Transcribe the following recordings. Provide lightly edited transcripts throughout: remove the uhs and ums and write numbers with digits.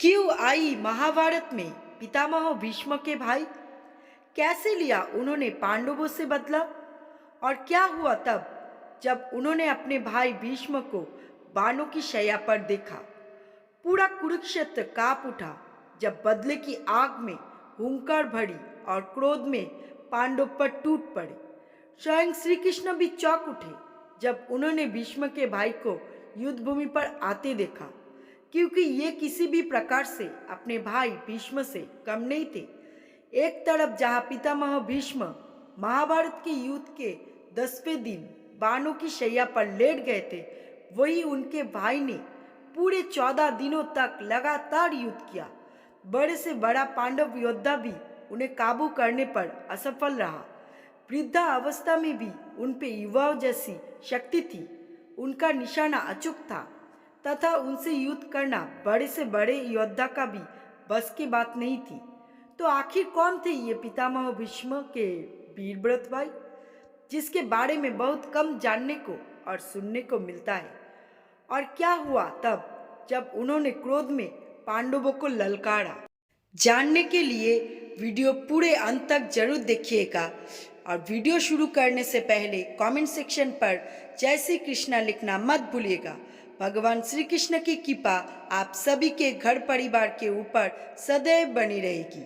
क्यों आई महाभारत में पितामह भीष्म के भाई? कैसे लिया उन्होंने पांडवों से बदला? और क्या हुआ तब जब उन्होंने अपने भाई भीष्म को बाणों की शैया पर देखा? पूरा कुरुक्षेत्र कांप उठा जब बदले की आग में हुंकार भरी और क्रोध में पांडव पर टूट पड़े। स्वयं श्री कृष्ण भी चौंक उठे जब उन्होंने भीष्म के भाई को युद्ध भूमि पर आते देखा, क्योंकि ये किसी भी प्रकार से अपने भाई भीष्म से कम नहीं थे। एक तरफ जहां पितामह भीष्म महाभारत के युद्ध के 10वें दिन बाणों की शैया पर लेट गए थे, वही उनके भाई ने पूरे 14 दिनों तक लगातार युद्ध किया। बड़े से बड़ा पांडव योद्धा भी उन्हें काबू करने पर असफल रहा। वृद्धा अवस्था में भी उन पे युवाओं जैसी शक्ति थी। उनका निशाना अचूक था तथा उनसे युद्ध करना बड़े से बड़े योद्धा का भी बस की बात नहीं थी। तो आखिर कौन थे ये पितामह भीष्म के वीरव्रत भाई, जिसके बारे में बहुत कम जानने को और सुनने को मिलता है? और क्या हुआ तब जब उन्होंने क्रोध में पांडवों को ललकारा? जानने के लिए वीडियो पूरे अंत तक जरूर देखिएगा। और वीडियो शुरू करने से पहले कमेंट सेक्शन पर जय श्री कृष्णा लिखना मत भूलिएगा। भगवान श्री कृष्ण की कृपा आप सभी के घर परिवार के ऊपर सदैव बनी रहेगी।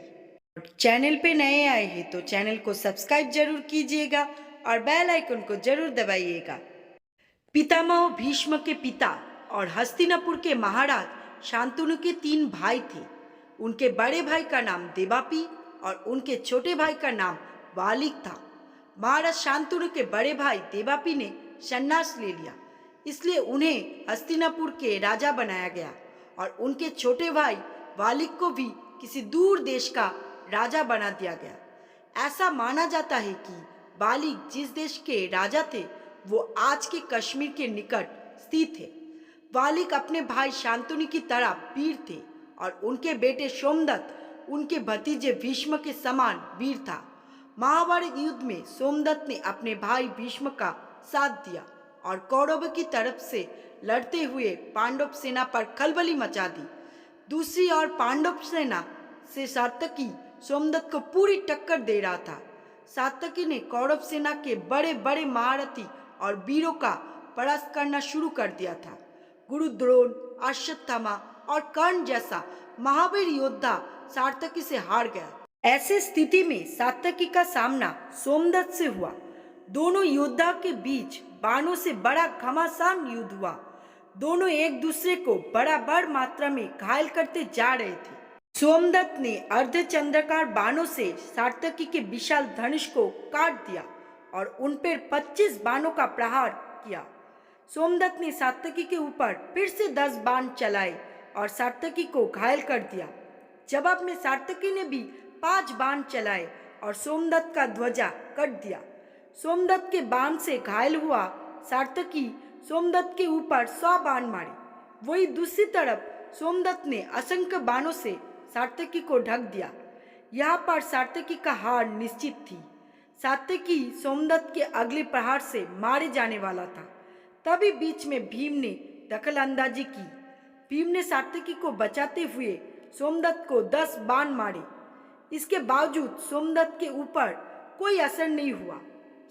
चैनल पे नए आए हैं तो चैनल को सब्सक्राइब जरूर कीजिएगा और बेल आइकन को जरूर दबाइएगा। पितामह भीष्म के पिता और हस्तिनापुर के महाराज शांतनु के 3 भाई थे। उनके बड़े भाई का नाम देवापी और उनके छोटे भाई का नाम वालिक था। महाराज शांतनु के बड़े भाई देवापी ने संन्यास ले लिया, इसलिए उन्हें हस्तिनापुर के राजा बनाया गया और उनके छोटे भाई वालिक को भी किसी दूर देश का राजा बना दिया गया। ऐसा माना जाता है कि वालिक जिस देश के राजा थे वो आज के कश्मीर के निकट स्थित है। वालिक अपने भाई शांतनु की तरह वीर थे और उनके बेटे सोमदत्त उनके भतीजे भीष्म के समान वीर था। महाभारत युद्ध में सोमदत्त ने अपने भाई भीष्म का साथ दिया और कौरवों की तरफ से लड़ते हुए पांडव सेना पर खलबली मचा दी। दूसरी ओर पांडव सेना से सात्यकी सोमदत्त को पूरी टक्कर दे रहा था। सात्यकी ने कौरव सेना के बड़े बड़े महारथी और वीरों का परास्त करना शुरू कर दिया था। गुरु द्रोण, अश्वत्थामा और कर्ण जैसा महावीर योद्धा सात्यकी से हार गया। ऐसे स्थिति में सात्यकी का सामना सोमदत्त से हुआ। दोनों योद्धा के बीच बाणों से बड़ा घमासान युद्ध हुआ। दोनों एक दूसरे को बराबर मात्रा में घायल करते जा रहे थे। सोमदत्त ने अर्धचंद्राकार बाणों से सात्यकी के विशाल धनुष को काट दिया और उन पर 25 बाणों का प्रहार किया। सोमदत्त ने सात्यकी के ऊपर फिर से 10 बाण चलाए और सात्यकी को घायल कर दिया। जवाब में सात्यकी ने भी 5 बाण चलाए और सोमदत्त का ध्वजा कट दिया। सोमदत्त के बाण से घायल हुआ सात्यकी सोमदत्त के ऊपर 100 बाण मारे। वही दूसरी तरफ सोमदत्त ने असंख्य बाणों से सात्यकी को ढक दिया। यहाँ पर सात्यकी का हार निश्चित थी। सात्यकी सोमदत्त के अगले प्रहार से मारे जाने वाला था। तभी बीच में भीम ने दखल अंदाजी की। भीम ने सात्यकी को बचाते हुए सोमदत्त को 10 बाण मारे। इसके बावजूद सोमदत्त के ऊपर कोई असर नहीं हुआ।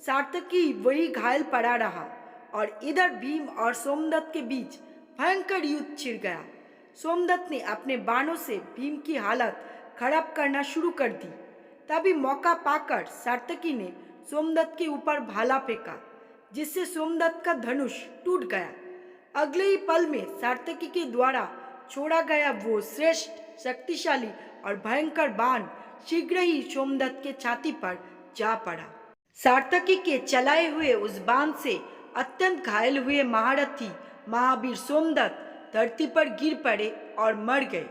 सात्यकी वही घायल पड़ा रहा और इधर भीम और सोमदत्त के बीच भयंकर युद्ध छिड़ गया। सोमदत्त ने अपने बाणों से भीम की हालत खराब करना शुरू कर दी। तभी मौका पाकर सात्यकी ने सोमदत्त के ऊपर भाला फेंका, जिससे सोमदत्त का धनुष टूट गया। अगले ही पल में सात्यकी के द्वारा छोड़ा गया वो श्रेष्ठ, शक्तिशाली और भयंकर बाण शीघ्र ही सोमदत्त के छाती पर जा पड़ा। सात्यकी के चलाए हुए उस बाण से अत्यंत घायल हुए महारथी महावीर सोमदत्त धरती पर गिर पड़े और मर गए।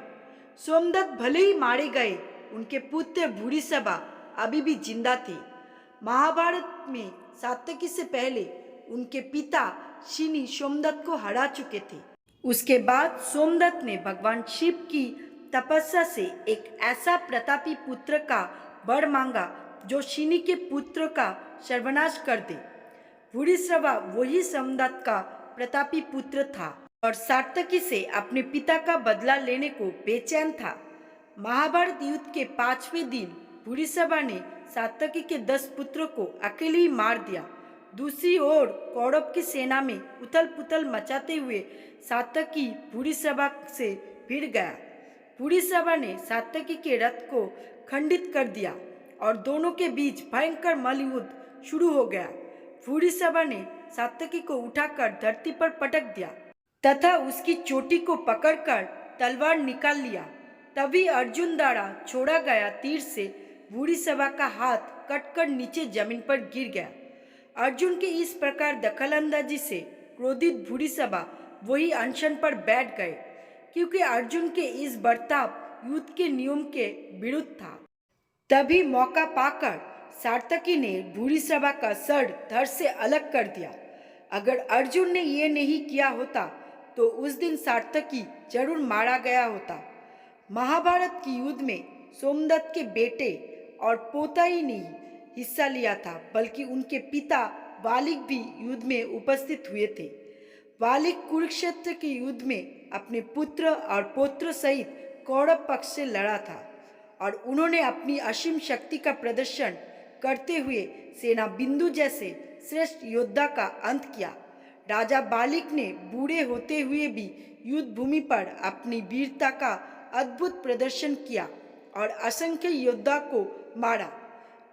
सोमदत्त भले ही मारे गए, उनके पुत्र भूरिश्रवा अभी भी जिंदा थे। महाभारत में सात्यकी से पहले उनके पिता शिनी सोमदत्त को हरा चुके थे। उसके बाद सोमदत्त ने भगवान शिव की तपस्या से एक ऐसा प्रतापी पुत्र का वर मांगा जो शिनी के पुत्र का सर्वनाश कर दे। भूरिश्रवा वही सोमदत्त का प्रतापी पुत्र था। और सात्यकी से अपने पिता का बदला लेने को बेचैन था। महाभारत युद्ध के 5वें दिन भूरिश्रवा ने सात्यकी के 10 पुत्रों को अकेले ही मार दिया। दूसरी ओर कौरव की सेना में उथल पुथल मचाते हुए सात्यकी भूरिश्रवा से भिड़ गया। भूरिश्रवा ने सात्यकी के रथ को खंडित कर दिया और दोनों के बीच भयंकर मल्लयुद्ध शुरू हो गया। भूरिश्रवा ने सात्यकी को उठाकर धरती पर पटक दिया तथा उसकी चोटी को पकड़कर तलवार निकाल लिया। तभी अर्जुन द्वारा छोड़ा गया तीर से भूरिश्रवा का हाथ कटकर नीचे जमीन पर गिर गया। अर्जुन के इस प्रकार दखलंदाजी से क्रोधित भूरिश्रवा वही अनशन पर बैठ गए, क्योंकि अर्जुन के इस बर्ताव युद्ध के नियम के विरुद्ध था। तभी मौका पाकर सात्यकी ने भूरिश्रवा का सर धड़ से अलग कर दिया। अगर अर्जुन ने ये नहीं किया होता तो उस दिन सात्यकी जरूर मारा गया होता। महाभारत की युद्ध में सोमदत्त के बेटे और पोता ही नहीं हिस्सा लिया था, बल्कि उनके पिता वालिक भी युद्ध में उपस्थित हुए थे। वालिक कुरुक्षेत्र के युद्ध में अपने पुत्र और पौत्र सहित कौरव पक्ष से लड़ा था और उन्होंने अपनी असीम शक्ति का प्रदर्शन करते हुए सेना बिंदु जैसे श्रेष्ठ योद्धा का अंत किया। राजा बालिक ने बूढ़े होते हुए भी युद्ध भूमि पर अपनी वीरता का अद्भुत प्रदर्शन किया और असंख्य योद्धा को मारा।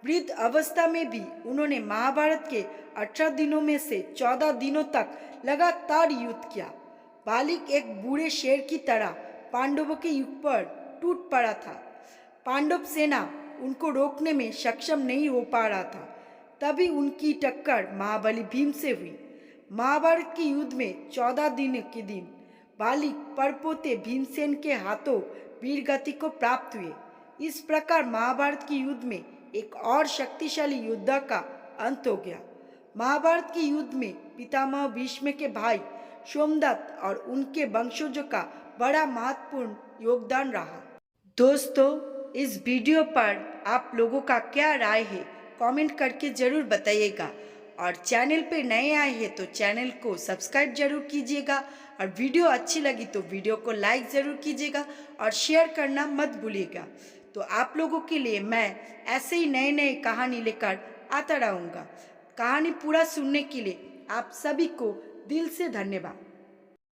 वृद्ध अवस्था में भी उन्होंने महाभारत के 18 दिनों में से 14 दिनों तक लगातार युद्ध किया। बालिक एक बूढ़े शेर की तरह पांडवों के युग पर टूट पड़ा था। पांडव सेना उनको रोकने में सक्षम नहीं हो पा रहा था। तभी उनकी टक्कर महाबली भीम से हुई। महाभारत के युद्ध में 14 दिन के दिन बालिक परपोते भीमसेन के हाथों वीरगति को प्राप्त हुए। इस प्रकार महाभारत के युद्ध में एक और शक्तिशाली योद्धा का अंत हो गया। महाभारत के युद्ध में पितामह भीष्म के भाई सोमदत्त और उनके वंशजों का बड़ा महत्वपूर्ण योगदान रहा। दोस्तों, इस वीडियो पर आप लोगों का क्या राय है कमेंट करके ज़रूर बताइएगा, और चैनल पे नए आए हैं तो चैनल को सब्सक्राइब जरूर कीजिएगा, और वीडियो अच्छी लगी तो वीडियो को लाइक ज़रूर कीजिएगा और शेयर करना मत भूलिएगा। तो आप लोगों के लिए मैं ऐसे ही नए नए कहानी लेकर आता रहूँगा। कहानी पूरा सुनने के लिए आप सभी को दिल से धन्यवाद।